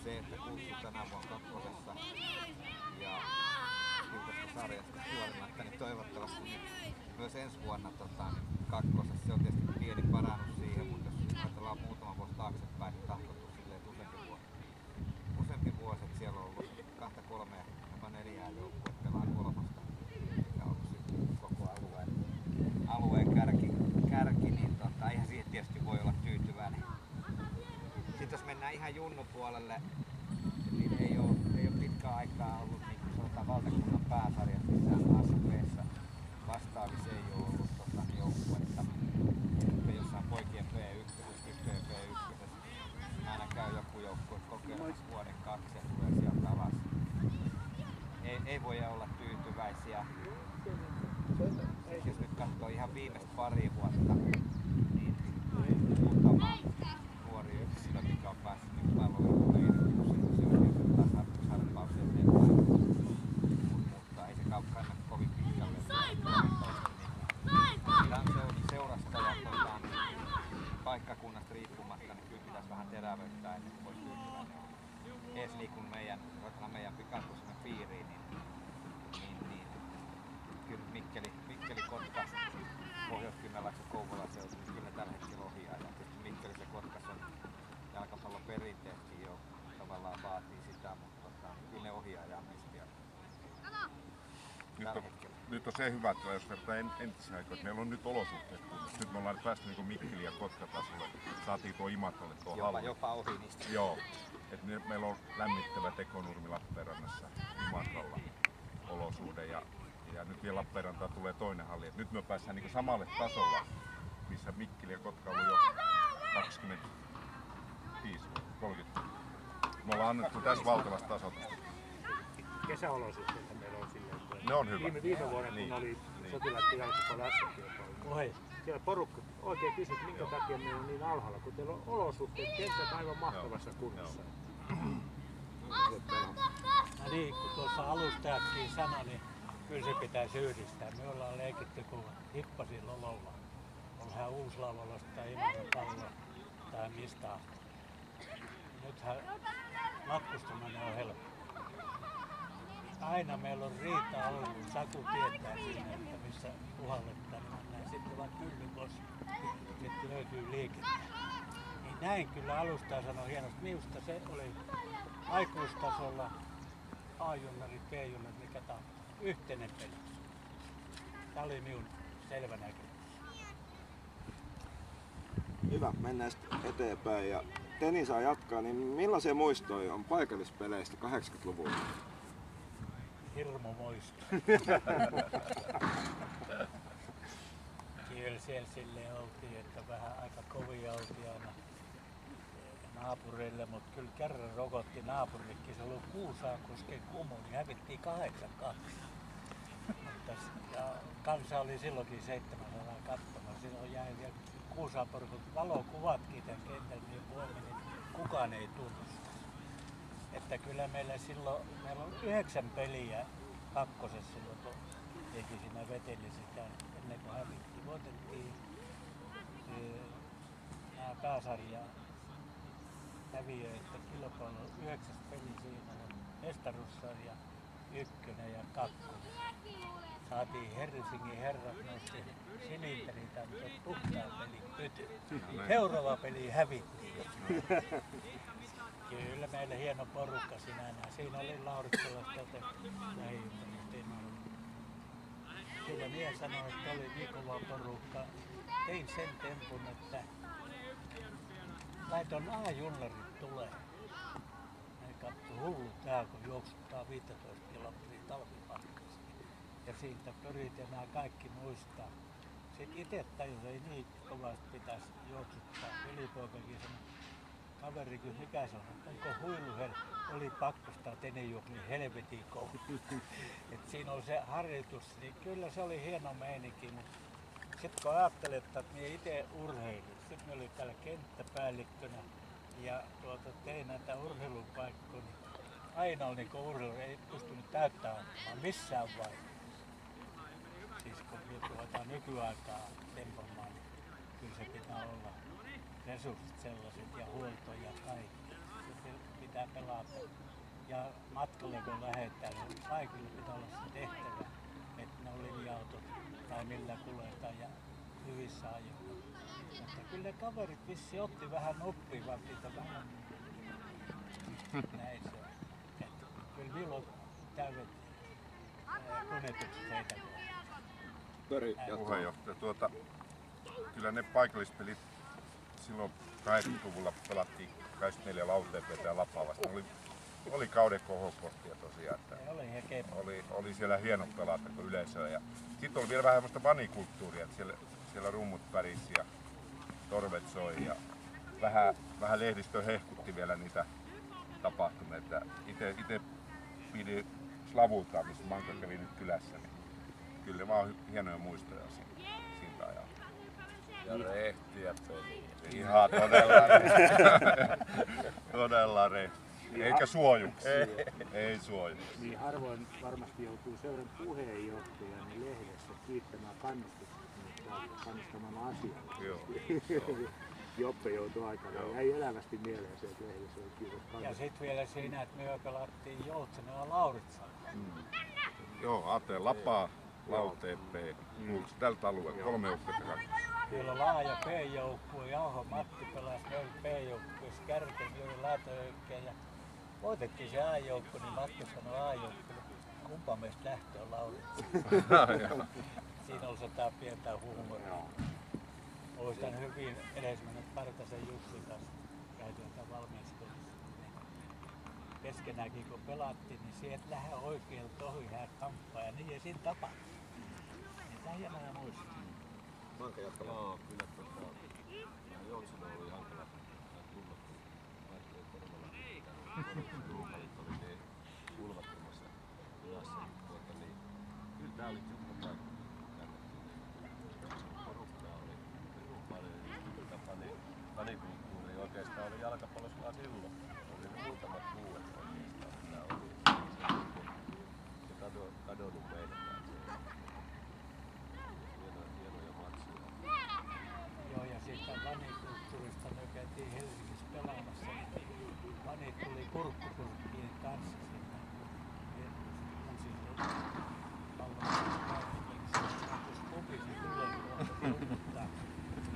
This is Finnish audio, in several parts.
se, että kutsu tänä vuonna kakkosessa ja tiukasta sarjasta huolimatta, niin toivottavasti nyt myös ensi vuonna kakkosessa. Se on tietysti pieni parannus siihen, mutta jos ajatellaan muutama vuosi taaksepäin, niin tahkottu silleen, että useampi vuosi, että siellä on ollut 2, 3, jopa 4 joukkuetta pelaa kolmosta ja ollut sitten koko alueen kärki niin ihan siihen tietysti voi olla tyytyväinen. Sitten jos mennään ihan junnupuolelle, niin ei ole pitkään aikaa ollut niin kuin sanotaan valtakunnan pääsarjassa missään ASP:ssä vastaavissa ei ole ollut joukkuetta. Jossain poikien P1, tyttöjen P1, aina käy joku joukkue kokeilemassa vuoden 2 ja tulee sieltä alas. Ei voi olla tyytyväisiä. Jos nyt katsoo ihan viimeistä pari vuotta, niin muutama nuori yksilö, mikä on päässyt niin palveluun, se on tietysti tasarpaus eteenpäin. Mutta ei se kanna kovin pitkälle. Seurasta ja paikkakunnasta riippumatta, niin kyllä pitäisi vähän terävöittää ennen kuin voisi tyytyväinen olla. Ees niin kuin meidän pikakosmen piiriin, niin kyllä Mikkeli, Kotka, Pohjois-Kymenlaakso, Kouvola seutu, niin kyllä tällä hetkellä ohjaa. Ja tietysti Mikkelissä ja Kotkassa on jalkapallon perinteetkin jo tavallaan vaatii sitä, mutta kyllä ne ohjaa ja vielä tällä hetkellä. Nyt on se hyvä, että jos verrataan entisiä aikoja, että meillä on nyt olosuhteet kunnossa. Nyt me ollaan päästy niin Mikkeli ja Kotka-tasolle. Saatiin tuo Imatralle tuo halli. Jopa ohi niistä. Joo. Et meillä on lämmittävä Tekonurmi Lappeenrannassa Imatralla olosuhde ja nyt vielä Lappeenrantaan tulee toinen halli. Et nyt me päästään niin samalle tasolla, missä Mikkeli ja Kotka on jo 25-30. Me ollaan annettu tässä valtavasta tasotusta. Kesäolosuhteita meillä on silleen, että ne on hyvä. Viime vuonna kun oli sotilaiden jalkapallon SM-kilpailu, siellä porukka oikein kysyi, minkä takia meillä on niin alhaalla, kun teillä on olosuhteet, kentät aivan mahtavassa kunnossa. No niin, kun tuossa alustajakin sanoi, niin kyllä se pitäisi yhdistää. Me ollaan leikitty kuin hippasin lololla. Onhan Uuslaavolosta tai Imaran pallo tai mistä. Nythän matkustaminen on helppo. Aina meillä on riita ollut, Saku tietää siinä, että missä puhallettaan, niin mennään sitten vaan Kyllykoski, sitten löytyy liikettä. Niin näin kyllä alustaja sanoi hienosti, minusta se oli aikuistasolla A-junnarit, B-junnarit, mikä tämä on yhteinen peli. Tämä oli minun selvä näkemys. Hyvä, mennään sitten eteenpäin ja Teni saa jatkaa, niin millaisia muistoja on paikallispeleistä 80-luvulla? Hirmu muisto. Kyllä siellä silleen oltiin, että vähän aika kovia oltiin aina naapureille, mutta kyllä kerran rokotti naapurillekin. Se oli Kuusaakosken Kumu, niin hävittiin 8-2. Ja kansa oli silloinkin 700 katsomaan. Silloin jäi vielä Kuusaaporukut valokuvatkin tämän kentän, niin niin kukaan ei tunnusta. Että kyllä meillä on 9 peliä kakkosessa silloin, kun teki siinä veteli sitä ennen kuin hävittiin. Voitettiin nämä pääsarja häviöitä kilpailu 9 peli siinä on mestaruussarja 1 ja 2. Saatiin Helsingin herrat nosti silinterit antoi puhtaan pelin pyty. Seuraava peli hävittiin. Kyllä meillä hieno porukka sinänsä. Siinä oli Lauritsalasta lähiympäristöön. Kyllä minä sanoin, että oli niin kova porukka. Tein sen tempun, että laitoin A-junnarit tulee. Ne katsoi hullu tää, kun juoksuttaa 15 kilometriä talvipakkassa. Ja siitä pyrit ja nämä kaikki muistaa. Sitten itse tajus, ei niin kovasti pitäisi juoksuttaa. Velipoikakin sanoi, kaveri kysyi, mikä se on? Onko huiluher? Oli pakkosta Tenijuhli helvetin kova. Et siinä on se harjoitus, niin kyllä se oli hieno meininki. Sitten kun ajattelin, että minä itse urheilin, sitten minä olin täällä kenttäpäällikkönä ja tein näitä urheilupaikkoja, niin aina oli niin urheilu, ei pystynyt täyttämään missään vaiheessa. Siis kun me nykyaikaa tempomaan, niin kyllä se pitää olla resurssit sellaiset ja huolto ja kaikki. Se pitää pelata. Ja matkalle kun lähdetään, niin kaikilla pitää olla se tehtävä, että ne on linja-autot tai millä kuljetaan ja hyvissä ajoilla. Mutta kyllä ne kaverit vissi otti vähän oppivat niitä vähän. Näin se on. Että kyllä niillä on täydet konnetukset heitä puheenjohtaja, kyllä ne paikallispelit silloin 80-luvulla pelattiin 84 Lauteepeitä ja Lapaa vastaan. Oli kauden kohokohtia tosiaan. Että oli siellä hieno pelata kuin yleisöä. Ja sitten oli vielä vähän semmoista vanikulttuuria, että siellä rummut pärisi ja torvet soi ja vähän lehdistö hehkutti vielä niitä tapahtumia. Itse pidi Slavultaan, missä Manka kävi nyt kylässä, niin kyllä vaan hienoja muistoja siitä ajalta. Ja rehtiä peliä. Ihan todella todella rehtiä. Eikä suojuksi. Ei suojuksi. Niin harvoin varmasti joutuu seuran puheenjohtajan niin lehdessä kiittämään kannustamaan asiaa. Joo. Joppe joutui aikanaan. Jäi elävästi mieleen se, että lehdessä oli kiitos ja sitten vielä siinä, että me pelattiin Joutsenella Lauritsalla. Joo, Ate Lapaa, Lauteen P. Tältä alueelta 3 joukkuetta. Meillä on laaja P-joukkue, Jauho Matti pelasi meillä P-joukkueessa, Kärkeni oli Laatojoukkoja ja voitettiin se A-joukko, niin Matti sanoi A-joukko, kumpa meistä lähtö on Lauritsalla. Siinä oli jotain pientä huumoria. Muistan hyvin edesmennä Partasen Jussin kanssa käytiin valmistelussa. Keskenäänkin kun pelattiin, niin sieltä lähde oikein tohi hän kamppaa ja niin ei siinä tapahtui. Tämä hienoja muistaa. Manka jatkaa. Joo, kyllä Joutseno oli hankala tulla, kun laittoi Korvala ruukalit oli ne kulmattomassa tilassa. Niin, kyllä tää oli tiukka paikka. Porukkaa oli hyvin paljon. Fanikulttuuri oikeastaan oli jalkapallossa vaan silloin. Oli ne muutamat vuodet oikeastaan. Nää oli kadonnut meidän kanssa. Hienoja matseja. Joo, ja siitä vanikulttuurista me käytiin Helsingissä pelaamassa. Vanit tuli kurkkupurkkien kanssa sinne. Kun silloin pallon pubisi tulee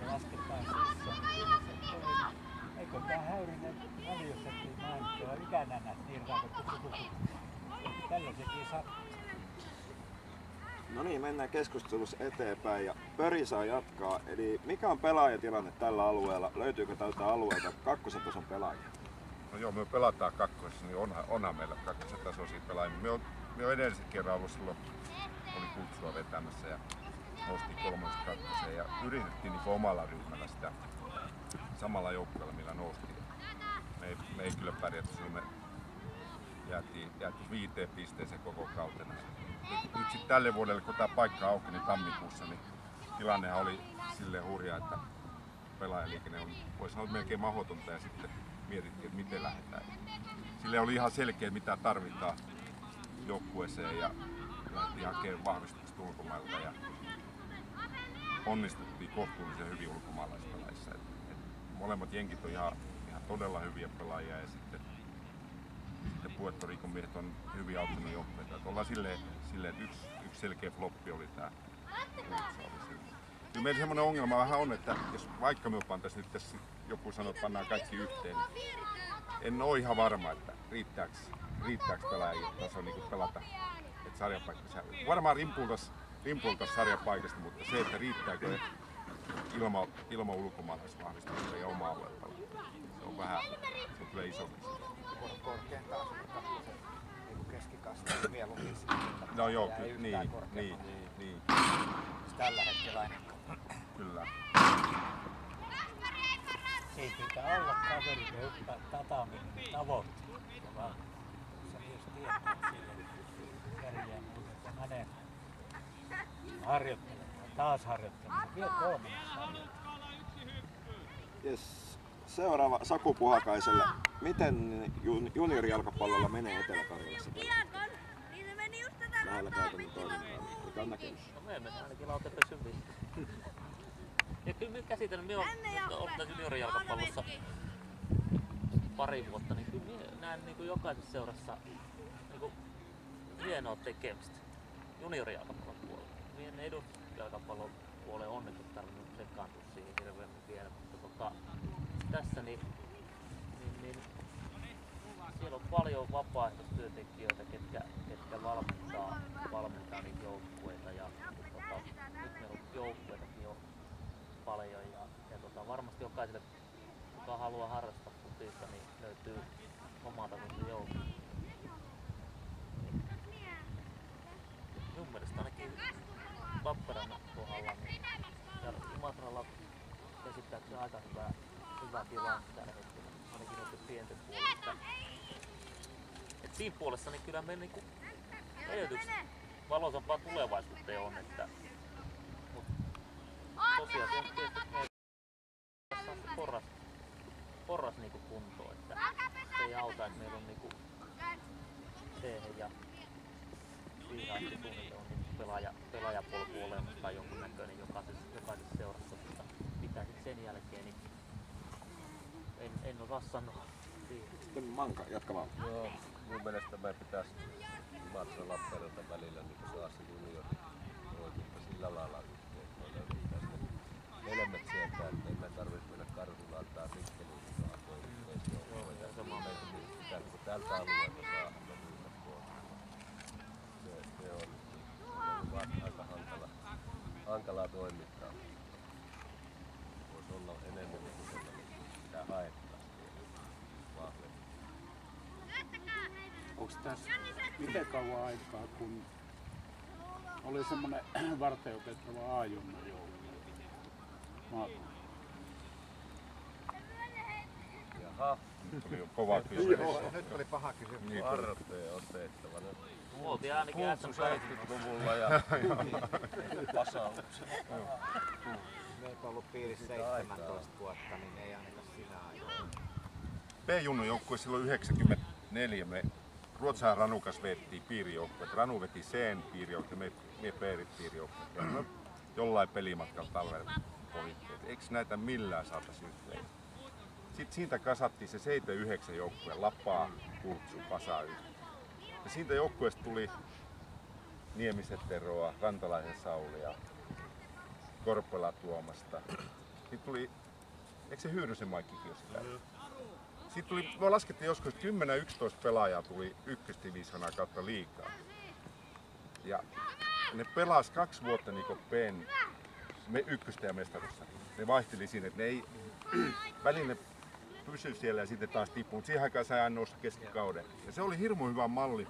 ja lasketaan sisään. Eikö tää Häyrinen Väliössäkin mainittua ikänänät niin raakattu. Tällaisenkin sattuu. No niin, mennään keskustelussa eteenpäin ja Pöri saa jatkaa. Eli mikä on pelaajatilanne tällä alueella? Löytyykö tältä alueelta kakkosen tason pelaajia? No joo, me pelataan kakkosessa, niin onhan meillä kakkosen tasoisia pelaajia. Me on edellisen kerran ollut silloin, oli kutsua vetämässä ja nosti 3-2 ja yritettiin niin omalla ryhmällä sitä samalla joukkueella, millä noustiin. Me ei kyllä pärjätty, me jäätiin 5 pisteeseen koko kautena. Nyt sitten tälle vuodelle, kun tämä paikka auki niin tammikuussa, niin tilannehan oli silleen hurja, että pelaajaliikenne on, voi sanoa, melkein mahdotonta ja sitten mietittiin, että miten lähdetään. Sille oli ihan selkeä, mitä tarvitaan joukkueeseen ja lähdettiin hakemaan vahvistusta ulkomailta ja onnistuttiin kohtuullisen hyvin ulkomaalaispelaajissa. Molemmat jenkit on ihan todella hyviä pelaajia ja sitten Puerto Ricon miehet on hyvin auttanut joukkueita. Ollaan silleen, että yksi selkeä floppi oli tämä Ultsa. Kyllä meillä semmoinen ongelma vähän on, että jos vaikka me pantaisiin nyt tässä joku sanoo, että pannaan kaikki yhteen, niin en ole ihan varma, että riittääkö pelaajia taso niin pelata, että sarjapaikka säilyy. Varmaan rimpultaisi sarjapaikasta, mutta se, että riittääkö ilman ulkomaalaisvahvistusta ja oma alueen pelata, se on vähän, se on kyllä iso kysymys. Korkein taas kakkosen niin keskikastiin mieluummin sitten. No joo, niin. Tällä hetkellä ainakaan. Kyllä. Ei pitää olla kaveri, ja hyppää tataminen tavoitteet. Vaan se mies tietää sille kärjää muuten, että menee harjoittelemaan, taas harjoittelemaan, vielä 3 harjoittelemaan. Yes. Seuraava Saku Puhakaiselle. Miten juniorijalkapallolla menee Etelä-Karjalassa tällä hetkellä? Lähellä käytännön toimintaa. Mikä on näkemys? No me mennään ainakin Lauteepen hyvin. Ja kyllä me käsitellään, me on ollut juniorijalkapallossa pari vuotta, niin kyllä näen niin kuin jokaisessa seurassa niin kuin hienoa tekemistä juniorijalkapallon puolella. Meidän edusjalkapallon puolella on nyt tarvinnut sekaantua siihen hirveämmin vielä, mutta tässä niin siellä on paljon vapaaehtoistyöntekijöitä, ketkä valmentaa niitä joukkueita ja nyt meillä on joukkueitakin jo paljon ja varmasti jokaiselle, kuka haluaa harrastaa futista, niin löytyy omalta joukkue. Minun mielestä ainakin Lappeenrannan kohdalla niin, ja Imatralla käsittääkseni aika hyvä tilanne tällä hetkellä, ainakin noiden pienten puolesta. Et siinä puolessa niin kyllä meillä niinku edellytykset valoisampaa tulevaisuuteen on, että tosiaan se on tietysti meillä on porras niinku kuntoon, että se ei auta, että meillä on niinku teehen ja siihen asti suunnilleen on niinku pelaajapolku olemassa tai jonkunnäköinen jokaisessa seurassa, mutta mitä sitten sen jälkeen, niin en osaa sanoa siihen. Sitten Manka, jatka vaan. Joo, mun mielestä me pitäisi Imatran Lappeenranta välillä niin saa se juniori oikeutta sillä lailla yhteen, että me löydettäisiin ne elemet sieltä, että emme tarvitse mennä Karhulaan tai Mikkeliin mukaan yhteisjoukkoja. Meitä pitää niin tältä alueelta saada ne pois. Se on aika hankalaa toimittaa. Voisi olla enemmän niin kuin sellainen, mitä haettaisiin vahvemmin. Onko tässä miten kauan aikaa, kun oli semmoinen varteenotettava A-junnu joukkue? Jaha, Nyt oli jo kova kysymys. Nyt oli paha kysymys. Niin, varteen otettava. Oltiin ainakin Luvulla ja pasauksia. Meitä on ollut piirissä 17 vuotta, niin ei ainakaan sinä ajoin. B-junnu joukkue silloin 94. Me Ruotsahan Ranukas vettiin piirijoukkueet. Ranu veti sen piirijoukkueet, me Peerit piirijoukkueet. Ja me jollain pelimatkalla talvella pohittiin, eikö näitä millään saataisi yhteen. Sitten siitä kasattiin se 79 joukkue, Lapaa, Kultsu, Pasa yhteen. Ja siitä joukkueesta tuli Niemisen Teroa, Rantalaisen Saulia, Korpela Tuomasta. Sitten tuli, eikö se Hyyrysen Maikkikin jo sitä? Sitten tuli, me laskettiin joskus 10-11 pelaajaa tuli ykkösdivisioonaa kautta liigaa. Ja ne pelas 2 vuotta niin kuin PEN, me ykköstä ja mestarussa. Ne vaihteli siinä, että ne ei välillä pysy siellä ja sitten taas tippuu. Mutta siihen aikaan sai aina nousta keskikauden. Ja se oli hirmu hyvä malli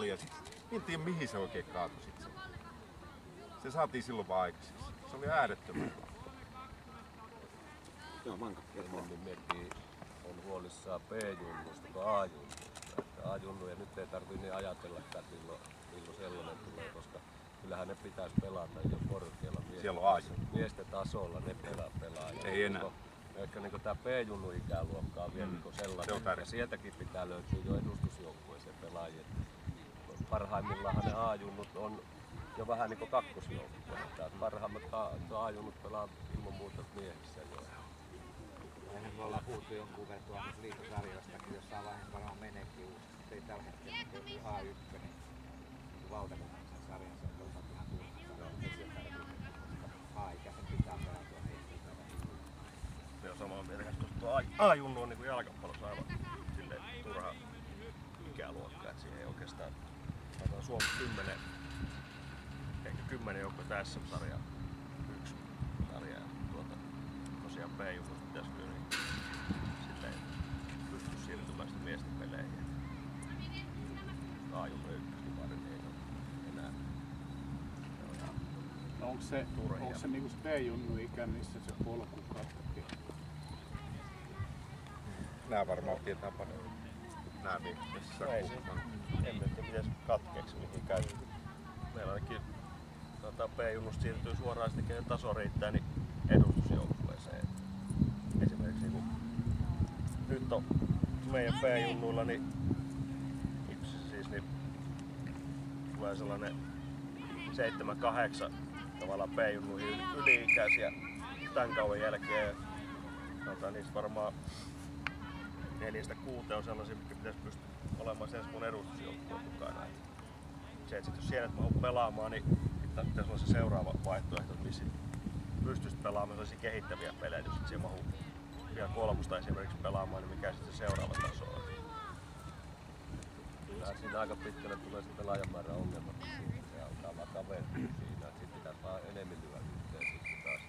ja sitten en tiedä mihin se oikein kaatui sitten. Se saatiin silloin vaan aikaiseksi. Se oli äärettömän. Joo, Manka, jatka vaan. Enemmän miettii, on huolissaan B-junnuista kuin A-junnuista. A-junnuja nyt ei tarvitse niin ajatellakaan, että milloin sellainen tulee, koska kyllähän ne pitäisi pelata jo korkealla miesten tasolla, ne pelaa. Ei enää. Ehkä niin tämä B-junnu ikäluokka on vielä niin sellainen, ja sieltäkin pitää löytyä jo edustusjoukkueeseen pelaajia. Parhaimmillaan ne A-junnut on jo vähän niin kuin kakkosjoukkueita. Parhaimmat A-junnut pelaa ilman muuta miehissä jo. Me ollaan puhuttu jonkun verran tuolla liitosarjoistakin, jossain vaiheessa varmaan meneekin uusi. Se ei tällä hetkellä A1, valtakunnallisen sarjan, se on toisaalta ihan turha, koska A-ikäisen pitää pelata Se on samaa mieltä, koska tuo A-junnu on niin kuin jalkapallossa aivan silleen turha ikäluokka, että siihen ei oikeastaan Suomessa 10 joukkoa SM-sarjaa, 1 sarja ja tosiaan B-junnusta pitäisi kyllä niin sitten pysty siirtymään sitten miesten peleihin. A-junnu ykkösdivarin ei ole enää. No onko se niinku B-junnu ikä, missä se polku katkee? Nää varmaan tietää paljon. Nää missä ei se, en tiedä miten se katkeeksi mihinkään. Meillä ainakin B-junnusta siirtyy suoraan sitten, kenen taso riittää, niin edustusjoukkueeseen. Esimerkiksi niin nyt on meidän B-junnuilla niin tulee sellainen 7-8 tavallaan B-junnuihin yli-ikäisiä tämän kauan jälkeen. Niistä varmaan 4-5 4-6 on sellaisia, mitkä pitäisi pystyä olemaan sen mun edustusjoukkueen mukana. Se, että jos siellä mä oon pelaamaan, niin pitäisi olla se seuraava vaihtoehto, missä pystyisi pelaamaan sellaisia kehittäviä pelejä, jos siellä mahuu vielä 3 esimerkiksi pelaamaan, niin mikä sitten se seuraava taso on. Kyllä siinä aika pitkälle tulee se pelaajamäärän ongelma, se alkaa vaan kaventua siinä, että sitten pitäisi vaan enemmän lyödä yhteen sitten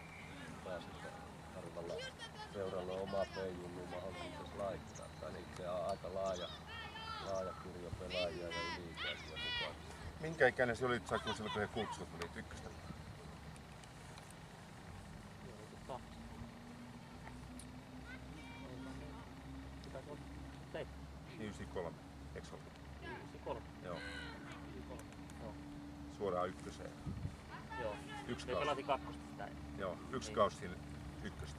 taas että harvalla seuralla on oma P-junnu mahdollisuus laittaa. Tai niin se on aika laaja kirjo pelaajia ja yli-ikäisiä mukaan. Minkä ikäinen se olit, kun silloin kun he Kultsuut oli ykköstä? Pitäisi olla 7. 93, eikö ollut? 93. Joo, 93. Joo. suoraan ykköseen. Joo. Yksi Me kausi. pelasin 2 sitä. Joo, yksi Niin. kausi siinä ykköstä.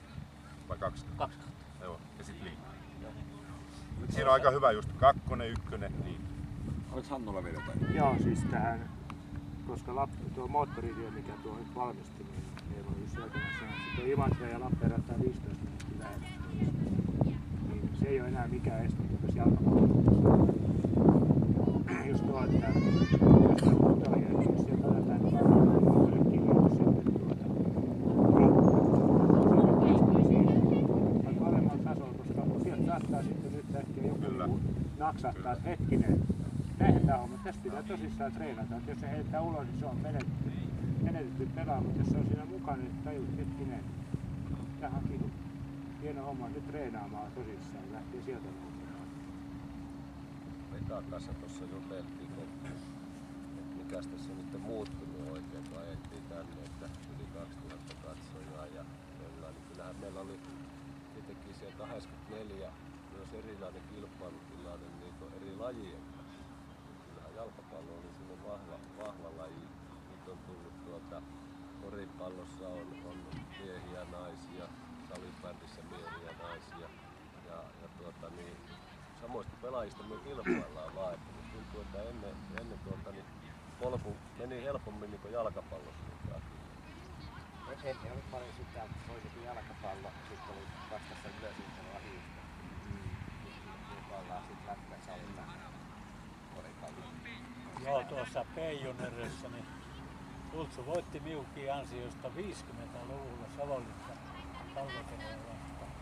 Vai 2? 2 kautta. Joo, ja sitten liikaa. Joo. Siinä on aika hyvä just 2, 1, niin. Oliko Hannulla vielä jotain? Joo, siis tähän, koska tuo moottoritie, mikä tuo nyt valmistui, niin meillä on just aikanaan sanonut, että tuo Imatra ja Lappeenranta 15 minuuttia lähellä. Niin se ei ole enää mikään este tässä jalkapallossa. Just tuo, että jos on putoja, niin jos sieltä otetaan kirjoitus sitten vaikka alemmalla tasolla, koska sieltä saattaa sitten nyt ehkä joku naksahtaa, että hetkinen. Nähdään homma. Tässä pitää tosissaan treenata. Että jos se heittää ulos, niin se on menetetty pelaa, mutta jos se on siinä mukana, niin tajut hetkinen. Tähän onkin hieno homma nyt treenaamaan tosissaan ja lähtee sieltä nousemaan. Vekan kanssa tuossa juteltiin, että mikäs tässä on nyt muuttunut oikein, kun ajettiin tänne, että yli 2000 katsojaa ja jollain, niin kyllähän meillä oli tietenkin siellä 84 myös erilainen kilpailutilanne niin eri lajien kanssa. Kyllähän jalkapallo oli silloin vahva laji. Nyt on tullut koripallossa on miehiä, naisia, salibändissä miehiä, naisia ja niin, samoista pelaajista me kilpaillaan vaan, että tuntuu, että ennen niin polku meni helpommin niin kuin jalkapallossa. Ennen oli paljon sitä, että voisikin jalkapallo, sitten oli vastassa yleisintelua hiihto. Kilpaillaan sitten lätkässä oli koripallo. Joo, tuossa P-junnerissa niin Kultsu voitti Miukin ansiosta 50-luvulla Savonlinnan palloteroja vastaan.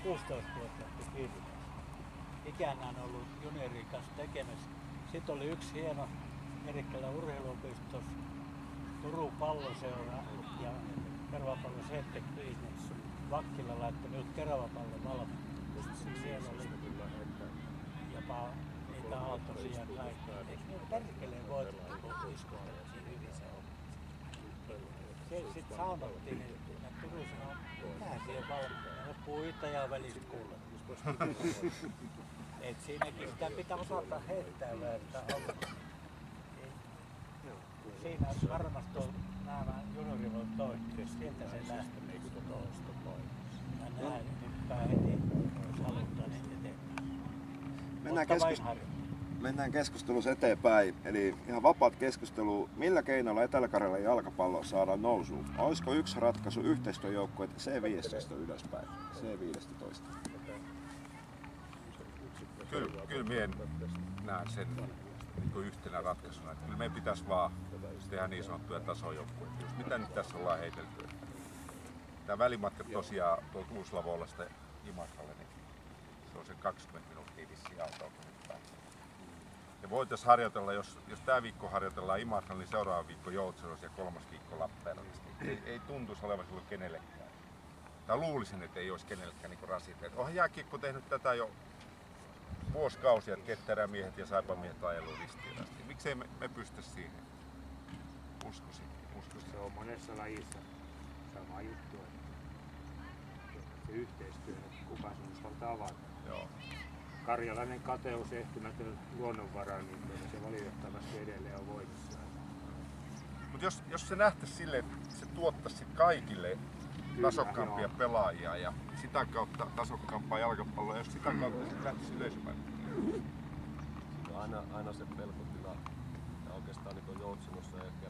16-vuotiaat kiinni. Ikään on ollut juniorin kanssa tekemisissä. Sitten oli yksi hieno Merikkälän urheiluopistos, Turun palloseura ja Teravapallon Settek Business. Vakkila laittoi nyt Teravapallon valmiin. Siellä oli jopa niitä aaltoisia ja kaikkea. Eikö ne perkeleen voitettu, kun iskotettiin hyvin se on? Siellä sitten saunottiin, että Turun sanoi, mitä siellä valmiin? Loppuu Itäjään välissä kuulla. Et siinäkin sitä pitää osata heittää että siinä varmasti on nämä juniorivoit toikin. Sieltä se lähtee niin toista pois. Ja näin hyppää heti, jos halutaan niin eteenpäin. Mennään keskustelussa eteenpäin. Eli ihan vapaat keskustelu. Millä keinoilla Etelä-Karjalan jalkapallo saadaan nousuun? Olisiko yksi ratkaisu yhteistyöjoukkueet C15 ylöspäin? C15. Kyllä minä näen sen niin yhtenä ratkaisuna. Että kyllä meidän pitäisi vaan tehdä niin sanottuja tasojoukkueita. Just mitä nyt tässä ollaan heitelty. Tämä välimatka tosiaan tuolta Uuslavoolasta Imatralle, niin se on se 20 minuuttia vissiin autoa. Ja voitaisiin harjoitella, jos tämä viikko harjoitellaan Imatralla, niin seuraava viikko Joutsenos ja 3. viikko Lappeenrannassa. Ei tuntuisi olevan silloin kenellekään. Tai luulisin, että ei olisi kenellekään niin rasite. Onhan jääkiekko tehnyt tätä jo vuosikausia, että ketterämiehet ja saipamiehet on ajellut ristiin asti. Miksei me pysty siihen? Uskoisin. Se on monessa lajissa sama juttu, että se yhteistyö, että kuka sen uskaltaa avata. Joo. Karjalainen kateus, ehtymätön luonnonvara, niin se valitettavasti edelleen on voimassa. Mutta jos se nähtäisi silleen, että se tuottaisi kaikille tasokkaampia pelaajia ja sitä kautta tasokkaampaa jalkapalloa, jos sitä kautta se lähtisi yleisöpäin. No aina se pelkotila, ja oikeastaan niin Joutsenossa ehkä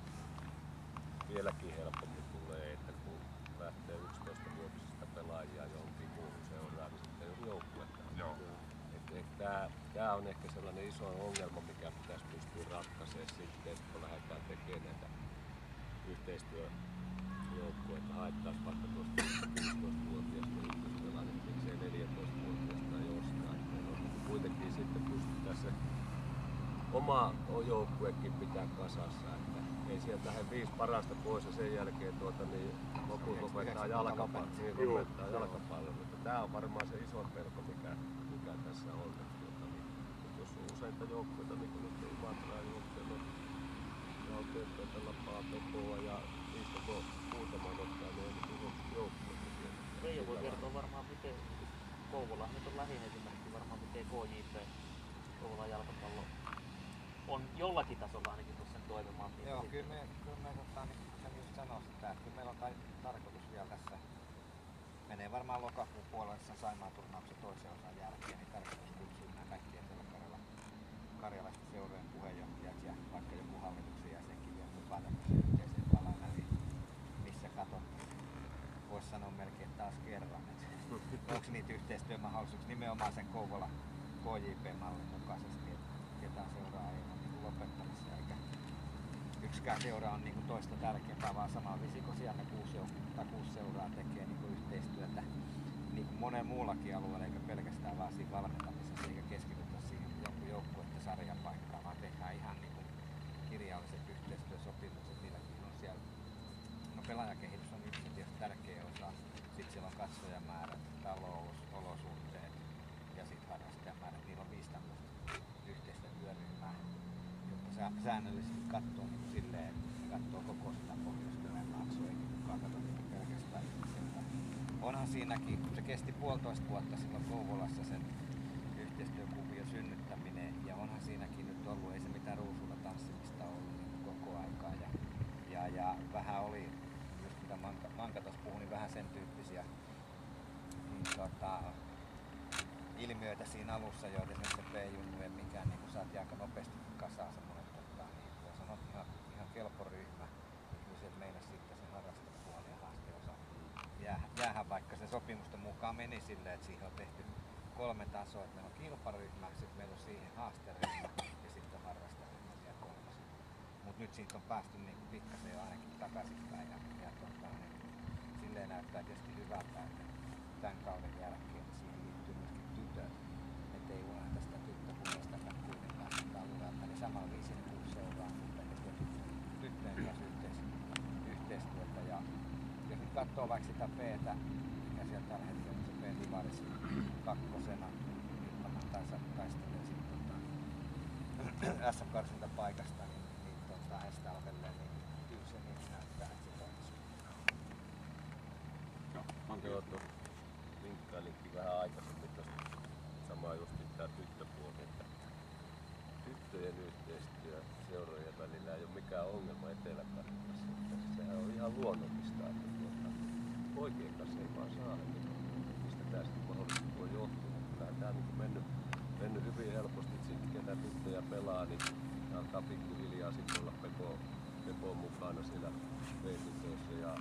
vieläkin helpommin tulee, että kun lähtee 11-vuotisista pelaajia johonkin muuhun seuraan, niin sitten ei ole joukkuetta. Joo. tämä on ehkä sellainen iso ongelma, mikä pitäisi pystyä ratkaisemaan sitten, että kun lähdetään tekemään näitä yhteistyöjoukkueita, haettaisiin vaikka tuosta 16-vuotiaasta ykköspelaaja, miksei 14-vuotiaasta tai jostain. Meillä on kuitenkin sitten pystytään se oma joukkuekin pitää kasassa, että ei sieltä lähde 5 parasta pois ja sen jälkeen lopulta lopettaa jalkapallon. Mutta tämä on varmaan se iso pelko, mikä tässä on. Jos on useita joukkueita, niin kuin nyt Imatraa joukkueella, ja oikein Lapaa, Pepoa ja niistä voi muutaman ottaa, niin on iso joukkue. Reijo voi kertoa varmaan miten Kouvola, nyt on lähin esimerkki varmaan miten KJP, Kouvolan jalkapallo on jollakin tasolla ainakin tuossa toimimaan. Joo, kyllä me niin just sanoisin, että kyllä meillä on tarkoitus vielä tässä, menee varmaan lokakuun puolella sen Saimaan turnauksen toisen osan jälkeen, niin tarkoitus kutsua nämä kaikki Etelä-Karjalaisten seurojen puheenjohtajat ja vaikka joku hallituksen jäsenkin vielä mukaan tämmöiseen yhteiseen palaan väliin, missä voisi sanoa melkein taas kerran, että onko niitä yhteistyömahdollisuuksia nimenomaan sen Kouvola KJP-mallin mukaisesti, että ketään seuraa ei ole niin lopettamassa eikä yksikään seura on niin toista tärkeämpää, vaan samaan visiko siellä ne 6 seuraa tekee niin yhteistyötä niin moneen muullakin alueella, eikä pelkästään vaan siinä valmentamisessa, eikä keskitytä siihen jonkun joukkuetta sarjapaikkaan, vaan tehdään ihan niin kirjalliset yhteistyösopimukset, niilläkin on siellä. No, pelaajakehitys on yksi tietysti tärkeä osa, sitten siellä on katsojamäärät, talous, olosuhteet ja sitten harrastajamäärät, niillä on 5 tämmöistä yhteistä työryhmää, jotka säännöllisesti katsoo niin silleen, että katsoo koko sitä Pohjois-Kymen laaksoa, eikä kukaan katso niin pelkästään itseltä. Onhan siinäkin, se kesti 1,5 vuotta silloin Kouvolassa sen yhteistyökuvion synnyttäminen, ja onhan siinäkin nyt ollut, ei se mitään ruusulla tanssimista ollut niin koko aikaa, ja vähän oli, just mitä Manka tuossa puhui, niin vähän sen tyyppisiä ilmiöitä siinä alussa, joita esimerkiksi se P-junnujen mikään niin saatiin aika nopeasti kasaan semmoinen, niin voi sanoa ihan kelpo ryhmä, niin kyllä sieltä meinasi sitten se harrastajapuoli ja haasteosa jäähän, vaikka se sopimusten mukaan meni silleen, että siihen on tehty 3 tasoa, että meillä on kilparyhmä, sitten meillä on siihen haasteryhmä ja sitten on harrastajaryhmä vielä 3. Mutta nyt siitä on päästy niin pikkasen jo ainakin takaisinpäin ja niin, silleen näyttää tietysti hyvältä, että tämän kauden jälkeen siihen liittyy myöskin tytöt, ettei unohda sitä tyttöpuolestakaan kuitenkaan sitä alueelta, niin samalla viisin 6 seuraa, mutta tekee tyttöjen kanssa yhteistyötä. Ja jos nyt katsoo vaikka sitä P:tä, mikä siellä tällä hetkellä on se P-divarissa 2. Ilman taistelee sitten SF-karsintapaikasta, niin Estalvelle, niin kyllä se niin näyttää, että se toimisi. Joo, vinkkailinkin vähän aikaisemmin tuosta samaa justiin tää tyttöpuoli, että tyttöjen yhteistyö seurojen välillä ei ole mikään ongelma Etelä-Karjalassa. Sehän on ihan luonnollista, että poikien kanssa ei vaan saa, mistä tää sitten mahdollisesti voi johtua. Kyllähän tää on mennyt hyvin helposti, että ketä tyttöjä pelaa, niin alkaa pikkuhiljaa sitten olla Pepo mukana siellä V-tytöissä ja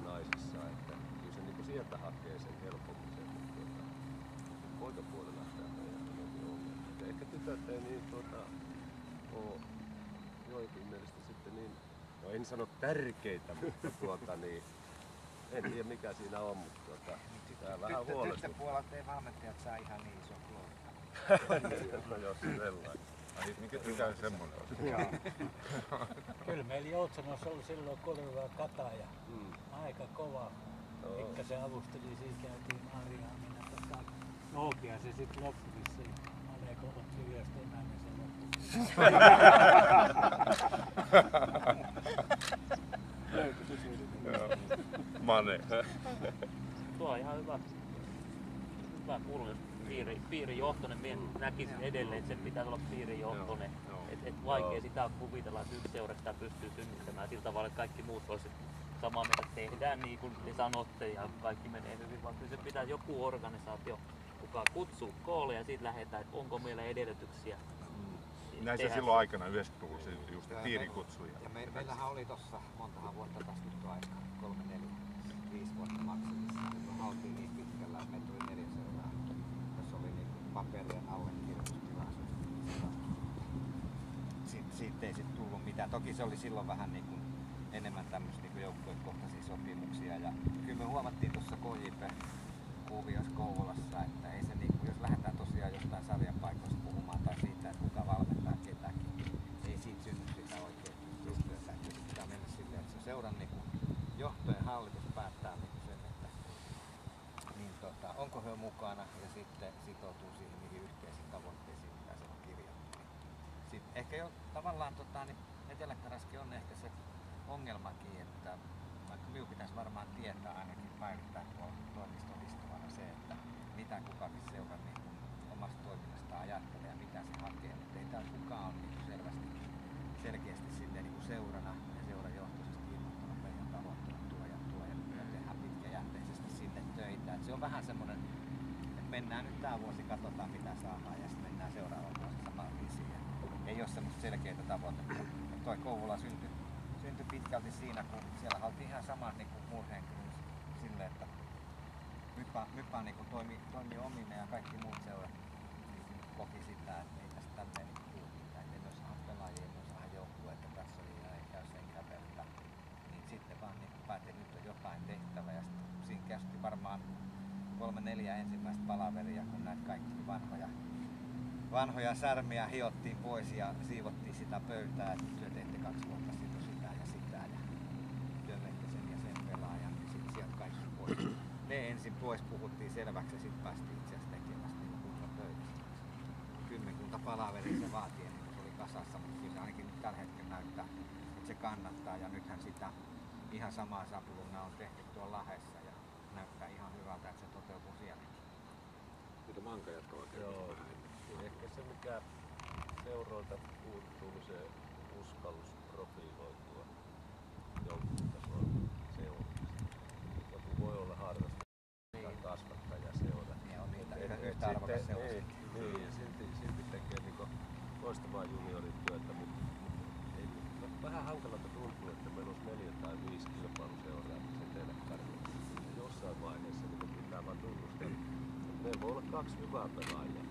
naisissa. Että kyllä se niin sieltä hakee sen helpommisen, mutta poikapuolella tämä on ongelma. Ehkä tytöt ei niin ole joikin mielestä sitten niin, no en sano tärkeitä, mutta niin, en tiedä mikä siinä on, mutta tää vähän huolestuttaa. Tyttöpuolelta ei valmentajat saa ihan niin iso kloota. No jos sellainen. Ai mikä tytär semmoinen on? Kyllä meillä Joutsenossa oli silloin Kolivaa Kataja. Aika kova. Pikkasen avusteli, siinä käytiin Maariaamina Nokia, se sitten loppui vissiin. Maleko otti yöstä enää, niin se loppui. Mane. Tuo on ihan hyvä kuuluu, jos piirijohtoinen, minä näkisin edelleen, että sen pitää olla piirijohtoinen. Et vaikea sitä kuvitella, että yksi seurasta pystyy synnyttämään sillä tavalla, että kaikki muut voisivat samaa mitä tehdään niin kuin te sanotte ja kaikki menee hyvin, vaan kyllä se pitää joku organisaatio, kuka kutsuu koolle ja siitä lähdetään, että onko meillä edellytyksiä. Näin se silloin aikana 90-luvulla just piirikutsuja. Ja meillähän oli tossa montahan vuotta taas tyttöaikaa, 3, 4, 5 vuotta maksimissaan. Me oltiin niin pitkällä, että meillä tuli 4 seuraa. Tässä oli niin paperien allekirjoitustilaisuus. mitään. Toki se oli silloin vähän niin kuin enemmän tämmöistä niin joukkuekohtaisia sopimuksia. Ja kyllä me huomattiin tuossa KJP-kuviossa Kouvolassa, että ei se niin kuin, jos lähdetään tosiaan jostain sarjan paikoista puhumaan tai siitä, että kuka valmentaa ketäkin, niin ei siitä synny sitä oikein yhteistyötä. Kyllä pitää mennä silleen, että se seuran niin kuin johtojen hallitus päättää niin kuin sen, että niin, onko he mukana ja sitten sitoutuu siihen niihin yhteisiin tavoitteisiin, mitä se on kirjattu. Sitten ehkä jo tavallaan niin Etelä-Karaskin on ehkä se ongelmakin, että vaikka minun pitäisi varmaan tietää ainakin päivittäin tuolla toimiston istuvana se, että mitä kukakin seuran niin kuin omasta toiminnastaan ajattelee ja mitä se hakee, mutta ei täällä kukaan ole niin selkeästi silleen, niin kuin seurana ja seurajohtoisesti ilmoittanut meidän tavoitteena tuo ja me tehdään pitkäjänteisesti sinne töitä. Et se on vähän semmoinen, että mennään nyt tää vuosi, katsotaan mitä saadaan ja sitten mennään seuraavaan vuosi samaan visiin. Ei ole semmoista selkeää tavoitetta. Toi Kouvola syntyi pitkälti siinä, kun siellä oltiin ihan samat niin kuin murheen silleen, että Mypa niin kuin toimi omine ja kaikki muut seurat niin koki sitä, että ei tästä tälleen niin tule mitään. Ei myös saada pelaajia, ei myös saada joukkueita, että tässä oli ja ei käy sen käveltä. Niin sitten vaan niin päätin, että nyt on jotain tehtävä ja siinä kästi varmaan 3-4 ensimmäistä palaveria, kun näitä kaikki vanhoja särmiä hiottiin pois ja siivottiin sitä pöytää, että työ teitte 2 vuotta sitten sitä ja sitä ja työ veitte sen ja sen pelaajan ja sitten sieltä kaikki pois. Ne ensin pois puhuttiin selväksi ja sitten päästiin itse asiassa tekemässä niin kunnon töitä. Kymmenkunta palaveria se vaatii ennen kuin se oli kasassa, mutta kyllä se ainakin nyt tällä hetkellä näyttää, että se kannattaa ja nythän sitä ihan samaa sapuluna on tehty tuolla Lahdessa ja näyttää ihan hyvältä, että se toteutuu sielläkin. Mitä Manka jatkaa oikein? Joo, ehkä se mikä seuroilta puuttuu, niin se uskallus profiloitua joukkuetasolla seurassa. Joku voi olla harrastaja tai kasvattaja seura. Niin on niitä yhtä arvokas seura. Niin, ja silti tekee niinku loistavaa juniorityötä, mutta vähän hankalalta tuntuu, että meillä olisi 4 tai 5 kilpailuseuraa Etelä-Karjalassa. Jossain vaiheessa niin pitää vaan tunnustaa, että meillä voi olla 2 hyvää pelaajaa.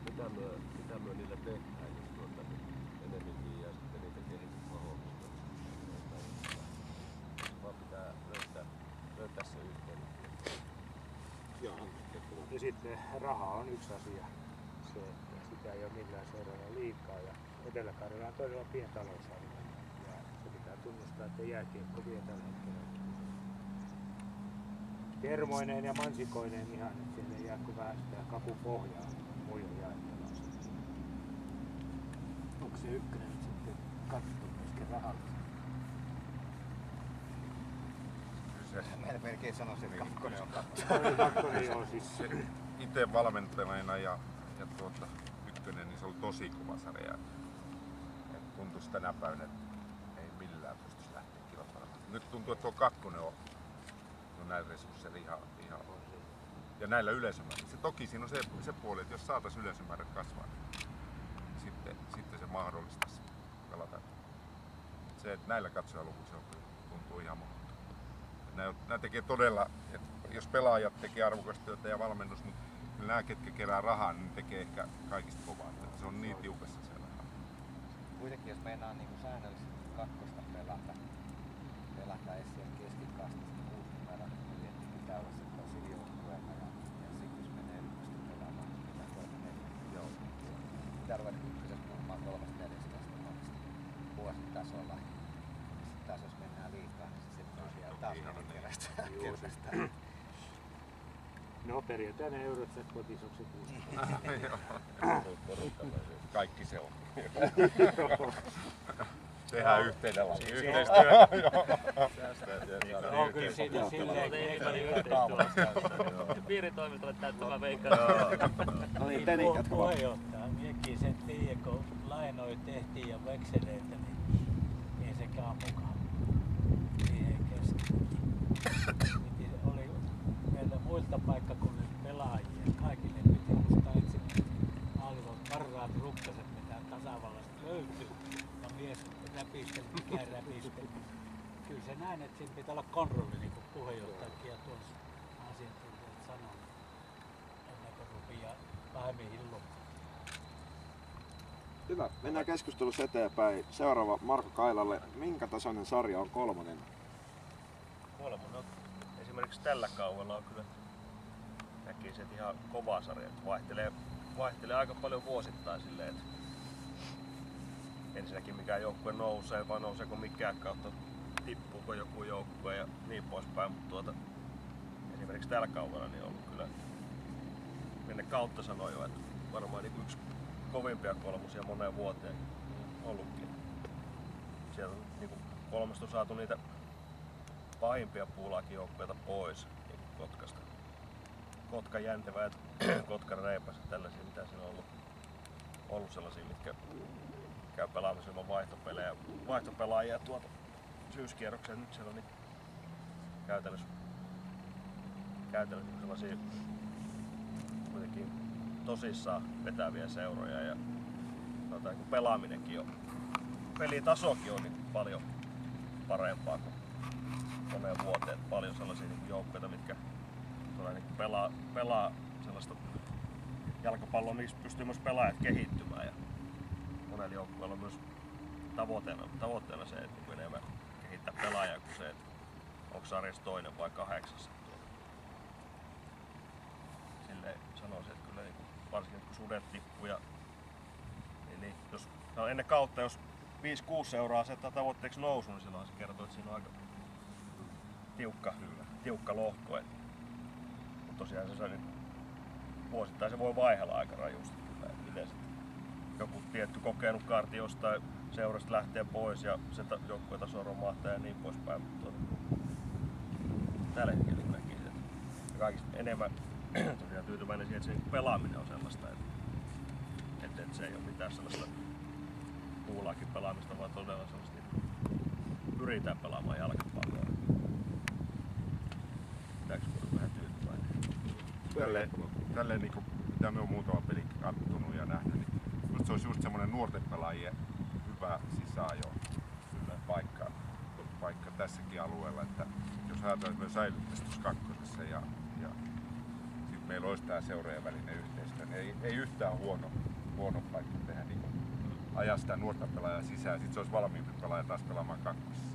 Mitä me niillä tehdään, jos enemmänkin ja sitten niitä kehitysmahdollisuuksia. Vaan pitää löytää se yhteinen. Ja sitten raha on yksi asia. Se, että sitä ei ole millään seuralla liikaa. Ja Etelä-Karjala on todella pientalousalue. Ja se pitää tunnustaa, että jääkiekko vie tällä hetkellä termoineen ja mansikoineen ihan, että siellä ei jää kuin vähän sitä kakupohjaa muille jaettavaa. Onko se ykkönen sitten katto myöskin rahallisesti? Melkein sanoisin, että kakkonen on katto. Kakkonen joo siis. Itse valmentajana ja ykkönen, niin se oli tosi kova sarja. Et tuntuisi tänä päivänä, että ei millään pystyisi lähteä kilpailemaan. Nyt tuntuu, että tuo kakkonen on näillä resursseilla ihan ja näillä yleisömäärillä. Se toki siinä on se puoli, että jos saataisiin yleisömäärät kasvaa, niin sitten se mahdollistaisi pelata. Se, että näillä katsojaluvuilla tuntuu ihan mahdottomalta. Nämä tekee todella, että jos pelaajat tekee arvokasta työtä ja valmennus, niin nämä, ketkä kerää rahaa, niin tekee ehkä kaikista kovaa. Se on niin tiukassa se raha. Kuitenkin jos meinaa niin säännöllisesti kakkosta pelata edes siellä keskikastista 6 numeron budjetti pitää olla se tosi joukkueena ja sitten jos menee ykköstä pelaamaan, niin pitää 3-4 joukkueena. Pitää ruveta ykkösessä puhumaan 3-4 vuositasolla. Sitten taas jos mennään liikaa, niin se on siellä taas kerrasta. No perjantaina Eurotset kotissa onko se 6. Kaikki se on. Tehdään yhteinen laki. Yhteistyö. On kyllä siinä silleen piiritoimistolle täyttämä veikka. No niin, Teni, jatka vaan. puheenjohtaja, minäkin sen tiedän, kun lainoja tehtiin ja vekseleitä, niin ei sekään mukaan. Siihen kesken. Oli meillä muilta paikkakunnilta pelaajia. Kaikille piti ostaa ensimmäiset aivan parhaat rukkaset, mitä tasavallasta löytyy. Ja mies räpisteli, mikä räpisteli. Kyllä se näin, että siinä pitää olla kontrolli, niin kuin puheenjohtajakin ja tuossa asiantuntijat sanoo. Ennen kuin rupeaa pahemmin hillomaan. Hyvä. Mennään keskustelussa eteenpäin. Seuraava Marko Kailalle. Minkä tasoinen sarja on kolmonen? Kolmonen on esimerkiksi tällä kaudella on kyllä näkisin, että ihan kova sarja. Vaihtelee aika paljon vuosittain silleen, että ensinnäkin mikä joukkue nousee vai nouseeko mikään kautta, tippuuko joku joukkue ja niin poispäin. Mutta esimerkiksi tällä kaudella niin on ollut kyllä, mennä kautta sanoi jo, että varmaan niin yksi kovimpia kolmosia moneen vuoteen ollutkin. Sieltä on niin kolmesta on saatu niitä pahimpia puulaakijoukkueita pois niin Kotkasta. Kotka Jäntevät, Kotka Reipäs ja tällaisia, mitä siinä on ollut sellaisia, mitkä käy pelaamassa ilman vaihtopelaajia tuolta syyskierrokseen. Nyt siellä on niin käytännössä sellaisia kuitenkin tosissaan vetäviä seuroja ja sanotaan, kun pelaaminenkin on, pelitasokin on niin paljon parempaa kuin moneen vuoteen. Paljon sellaisia niin joukkoja, mitkä niin pelaa sellaista jalkapalloa, missä pystyy myös pelaajat kehittymään. Ja monella joukkueella on myös tavoitteena se, että enemmän kehittää pelaajaa kuin se, että onko sarjassa toinen vai 8. Silleen sanoisin, että kyllä niin varsinkin kun sudet tippuu niin jos ennen kautta, jos 5-6 seuraa asettaa tavoitteeksi nousu, niin silloin se kertoo, että siinä on aika tiukka lohko. Mutta tosiaan se vuosittain se voi vaihella aika rajusti kyllä. Miten joku tietty kokenut kaarti jostain seurasta lähtee pois ja se joukkueen taso romahtaa ja niin poispäin. Mutta tällä hetkellä näkisin, että kaikista enemmän tosiaan tyytyväinen siihen, että se pelaaminen on sellaista, että se ei ole mitään sellaista puulaakin pelaamista, vaan todella sellaista, että pyritään pelaamaan jalkapalloa. Pitääkö olla vähän tyytyväinen? Tälleen niin kuin, mitä me on muutama peli kattonut ja nähnyt, niin musta se olisi just semmoinen nuorten pelaajien hyvä sisääjo paikka tässäkin alueella, että jos ajatellaan, että me säilyttäisiin tuossa kakkosessa ja sit meillä olisi tää seurojen välinen yhteistyö, niin ei yhtään huono paikka tehdä niin ajaa sitä nuorta pelaajaa sisään, sit se olisi valmiimpi pelaaja taas pelaamaan kakkosessa.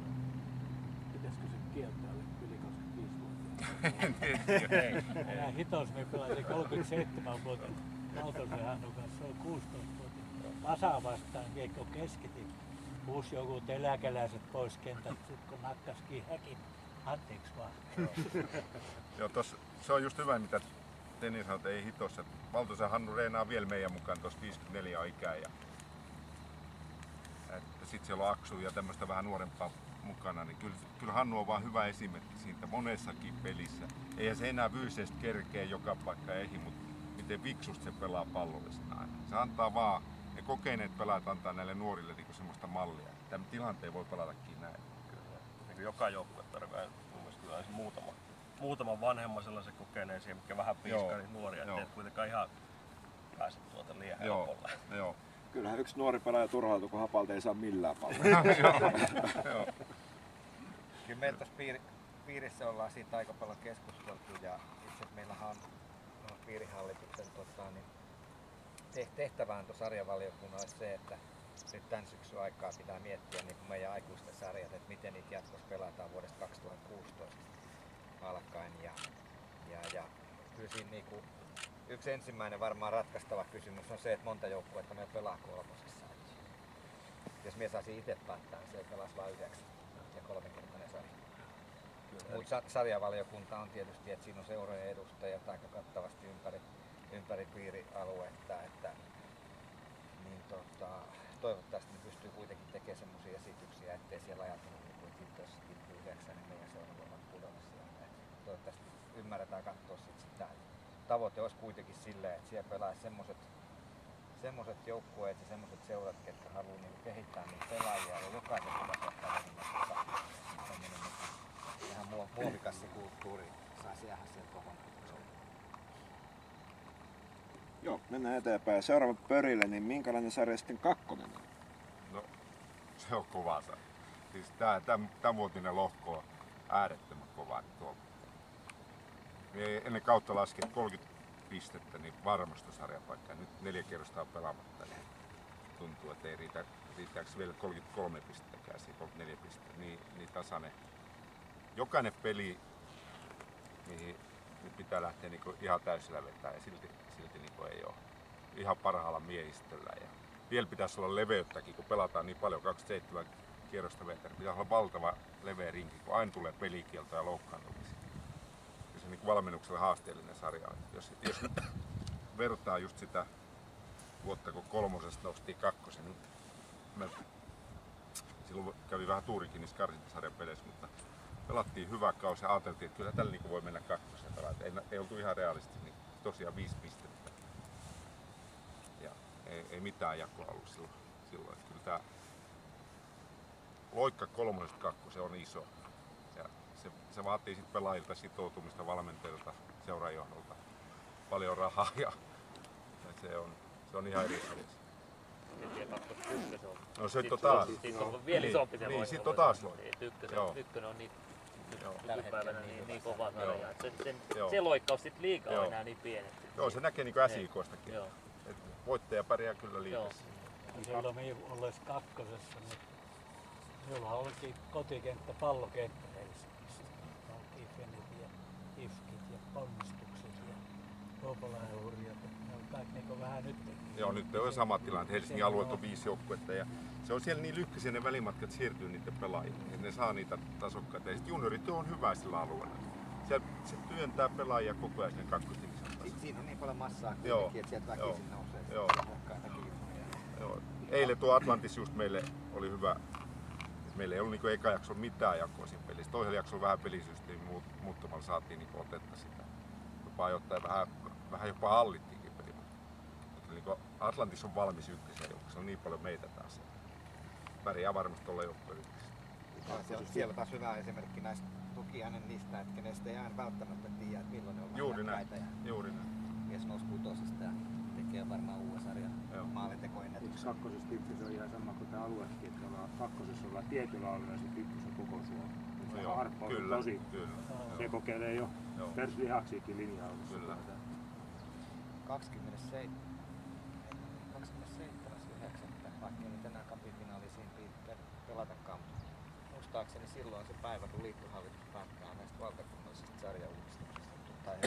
Pitäisikö se kieltää yli 25-vuotiaana? Ei. Hitos me pelasin 37 vuotta Valtosen Hannun kanssa, se on 16-vuotias. Vasa vastaan kiekko keskitin. Uusi joku eläkeläiset pois kentältä, sit kun nakkaskin häkin. Anteeksi vaan. Joo, se on just hyvä, mitä Teni sanoi, että ei hitossa. Valtosen Hannu reenaa vielä meidän mukaan, tuossa 54 on ikää. Sitten siellä on Aksu ja tämmöistä vähän nuorempaa mukana, niin kyllä Hannu on vaan hyvä esimerkki siitä monessakin pelissä. Eihän se enää fyysisesti kerkeä joka paikka eihin, mutta miten fiksusti se pelaa pallollista aina. Se antaa vaan, ne kokeneet pelaajat antaa näille nuorille niin semmoista mallia. Tämän tilanteen voi pelatakin näin. Kyllä. Niin joka joukkue tarvitsee mun mielestä kyllä muutaman vanhemman sellaisen kokeneen siihen, mitkä vähän piiskaa niitä nuoria, ettei kuitenkaan ihan pääse tuota liian helpolla. Joo. Kyllähän yksi nuori pelaaja turhautuu, kun Hapalta ei saa millään palloa. Kyllä meillä tässä piirissä ollaan siitä aika paljon keskusteltu ja itse asiassa meillähän on piirihallituksen tehtävään tuossa sarjavaliokunnalla se, että nyt tämän syksyn aikaa pitää miettiä niin kuin meidän aikuisten sarjat, että miten niitä jatkossa pelataan vuodesta 2016 alkaen. Ja kyllä siinä niin kuin yksi ensimmäinen varmaan ratkaistava kysymys on se, että monta joukkuetta meillä pelaa kolmosessa. Jos me saisin itse päättää, niin se pelasi vain 9 ja 3-kertainen sarja. Mutta sarjavaliokunta on tietysti, että siinä on seurojen edustajat aika kattavasti ympäri piirialuetta, niin toivottavasti ne pystyy kuitenkin tekemään semmoisia esityksiä, ettei siellä ajatellut, että jos se tippuu 9, niin meidän seura voivat pudota sieltä. Toivottavasti ymmärretään katsoa sitä. Tavoite olisi kuitenkin silleen, että siellä pelaisi semmoiset joukkueet ja semmoiset seurat, jotka haluaa niin kehittää niitä pelaajia ja jokaisen pitäisi ottaa semmoinen ihan muovikassikulttuuri saisi jäädä sen kokonaan. Joo, mennään eteenpäin. Seuraava pörille, niin minkälainen sarja sitten kakkonen on? No, se on kova sarja. Siis tämänvuotinen lohko on äärettömän kova. Me ennen kautta laskettiin 30 pistettä, niin varmasti sarjapaikka. Nyt 4 kierrosta on pelaamatta. tuntuu, että ei riittääkö vielä 33 pistettäkään, 34 pistettä, niin tasainen. Jokainen peli, mihin pitää lähteä niin ihan täysillä vetää ja silti niin ei ole ihan parhaalla miehistöllä. Ja vielä pitäisi olla leveyttäkin, kun pelataan niin paljon, 27 kierrosta vetää, niin pitää olla valtava leveä rinki, kun aina tulee pelikielto ja loukkaantumisia. Ja se on niin valmennukselle haasteellinen sarja. Jos vertaa just sitä vuotta, kun 3. noustiin 2, niin mä silloin kävi vähän tuurikin niissä karsintasarjan peleissä, mutta pelattiin hyvä kausi ja ajateltiin, että kyllä tällä niin voi mennä 2. Ei oltu ihan realistisesti, niin tosiaan 5 pistettä. Ja ei mitään jakoa ollut silloin. Että kyllä tämä loikka 3.–2 on iso. Ja se vaatii sitten pelaajilta sitoutumista, valmentajilta, seurajohdolta paljon rahaa ja se on ihan eri asia. No se on taas. Siitä on vielä isompi se niin, sitten on taas ykkönen on niin nykypäivänä niin kova sarja. Se loikkaus sitten liikaa on enää niin pieni. Joo, se näkee niinku SIK:stakin. Voittaja pärjää kyllä liigassa. Silloin me olleessa 2, niin minulla olikin kotikenttä, pallokenttä Helsingissä. Oltiin Fenit ja IFKit ja Ponnistukset ja Ruopalainen Hurjat. Ne on kaikki niin vähän nytkin. Joo, nyt on sama tilanne. Helsingin alueet on 5 joukkuetta ja se on siellä niin lykkäisiä ne välimatkat siirtyy niiden pelaajille. Ja ne saa niitä tasokkaita. Ja sitten juniorit on hyvä sillä alueella. Se työntää pelaajia koko ajan sinne kakkosdivisioon. Siinä on niin paljon massaa kuitenkin, että sieltä väkisin nousee. Joo. Eilen tuo Atlantis just meille oli hyvä. Meillä ei ollut niin eka jaksolla mitään jakoa siinä pelissä. Toisella jaksolla vähän pelisysteemi muuttamalla saatiin niin otetta sitä. Jopa ajoittain vähän jopa hallittiinkin peli. Mutta niin Atlantis on valmis ykkösen joukko. Se on niin paljon meitä taas. Pärjää varmasti olla joukkoja ykkösen. Siellä taas hyvä esimerkki näistä tukiainen niistä, että kenestä ei aina välttämättä tiedä, että milloin ne on juuri näin. Mies nousi 6. ja tekee varmaan uuden sarjan maalintekoennätyksen. 2. ykkös on ihan sama kuin tämä aluekin, että ollaan 2. ollaan tietyllä alueella ja sitten 1 on koko Suomi. Se Harppa on tosi. Se kokeilee jo perslihaksiakin linja-alussa. Kyllä. 27.9. Vaikka ei nyt enää cupin finaalisiin pelatakaan. Muistaakseni silloin se päivä, kun liittohallitus päättää näistä valtakunnallisista sarjauudistuksista tai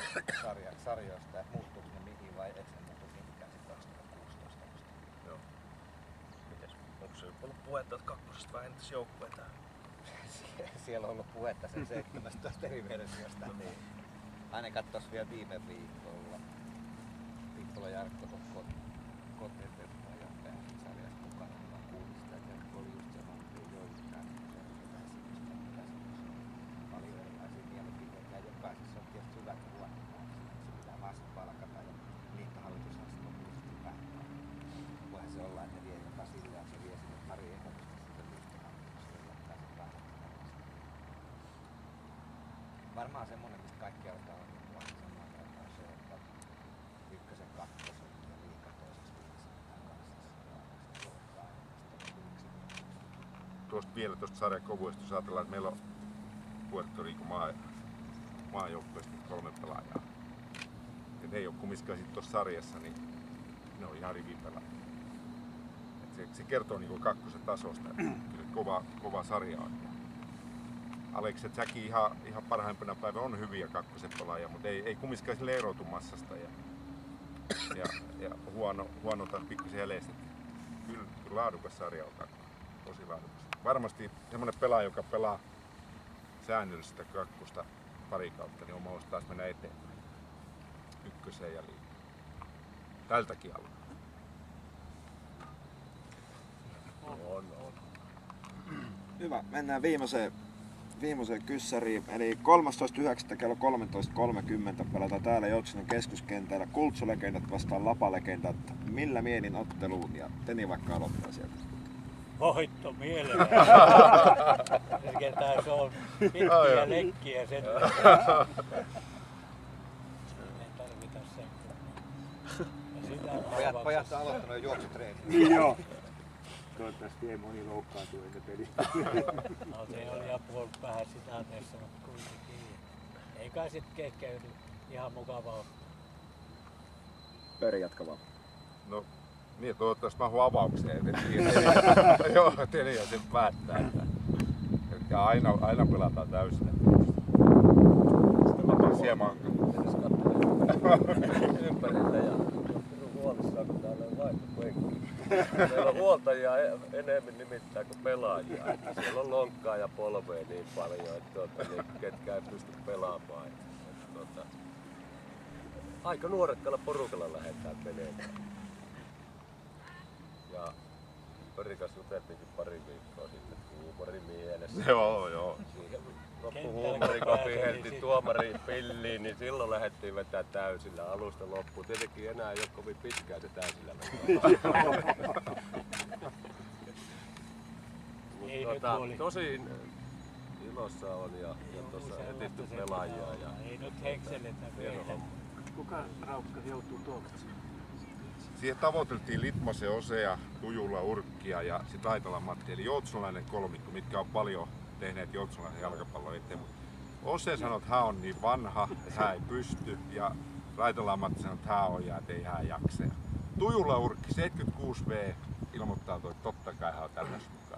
sarjoista, että muuttuuko ne mihin vai eikö ne muutu mihinkään sitten 2016 vasta. Joo. Onko se ollut puhetta, että 2. vähennettäisiin joukkueita? Siellä on ollut puhetta sen 17 eri versiosta. Niin. Aina katsoisi vielä viime viikolla. Pippola Jarkko kotiinpettoa ja pääsi sarjassa mukana. Mä kuulin sitä, että oli just se vanhoja joulukään. Paljon erilaisia mielipiteitä ja jokaisessa se on tietysti hyvä huomioon. Se pitää vasta palkata ja liittohallitushan se lopullisesti päättää. Voihan se olla, että ne vie jopa sillä, että se vie sinne pari ehdotusta sitten liittohallituksesta ja jättää sen päättämään. Varmaan semmonen, mistä kaikki alkaa olla samaa mieltä on se, että 1, 2 ja liiga 2. Tuosta vielä tuosta sarjan kovuudesta, jos ajatellaan, että meillä on Puerto Rico maajoukkueesta 3 pelaajaa. Ja ne ei ole kumminkaan sitten tuossa sarjassa, niin ne on ihan rivipelaajia. Se kertoo niinku 2. tasosta, kyllä kova sarja on. Alekset Säki ihan parhaimpana päivänä on hyviä 2. pelaajia, mutta ei kumminkaan sille erotu massasta ja huono tai pikkusen jäljestä. Kyllä laadukas sarja on 2. Tosi laadukas. Varmasti semmoinen pelaaja, joka pelaa säännöllistä 2. pari kautta, niin on mahdollista taas mennä eteenpäin. 1 ja liigaan. Tältäkin alueelta. On. Hyvä, mennään viimeiseen kyssäriin. Eli 13.9. kello 13.30 pelataan täällä Joutsenen keskuskentällä Kultsulegendat vastaan Lapalegendat. Millä mielin otteluun? Ja Teni vaikka aloittaa sieltä. Voitto mielellä. Se on pitkiä lekkiä sen. Ei tarvita sen. Pojat on aloittanut jo juoksutreeniä. Niin joo. Toivottavasti ei moni loukkaantu ennen pelistä. No se oli puoli vähän sitä tässä, mutta kuitenkin. Ei kai sit kehkeydy ihan mukavaa. Pöri jatka vaan. No Niin, toivottavasti mahuu avaukseen. Joo, Telia sen päättää. Että aina pelataan täysin. Sitten vapaa siemaan. Ympärillä ja huolissaan, kun täällä on vaihtopenkki. Meillä on huoltajia enemmän nimittäin kuin pelaajia. Siellä on lonkkaa ja polvea niin paljon, että niin, ketkä ei pysty pelaamaan. Aika nuorekkalla porukalla lähdetään menemään. Ja Pörikas juteltiinkin pari viikkoa sitten huumori mielessä. Joo. Siihen loppuhuumori, kun vihelti tuomariin pilliin, niin silloin lähdettiin vetää täysillä alusta loppuun. Tietenkin enää ei ole kovin pitkään se täysillä vetää. Tosi ilossa on ja tuossa etitty pelaajia. Ei nyt hekseletä vielä. Kuka Raukka joutuu tuoksi? Siihen tavoiteltiin Litmasen Osea, Tujula Urkkia ja sitten Raitalan Matti, eli joutsunlainen kolmikko, mitkä on paljon tehneet joutsunlaisen jalkapallon eteen. Ose sanoi, että hän on niin vanha, että hän ei pysty, ja Raitalan Matti sanoi, että hän on ja että ei hän jaksa. Tujula Urkki 76V ilmoittautui, että totta kai hän on tällaista.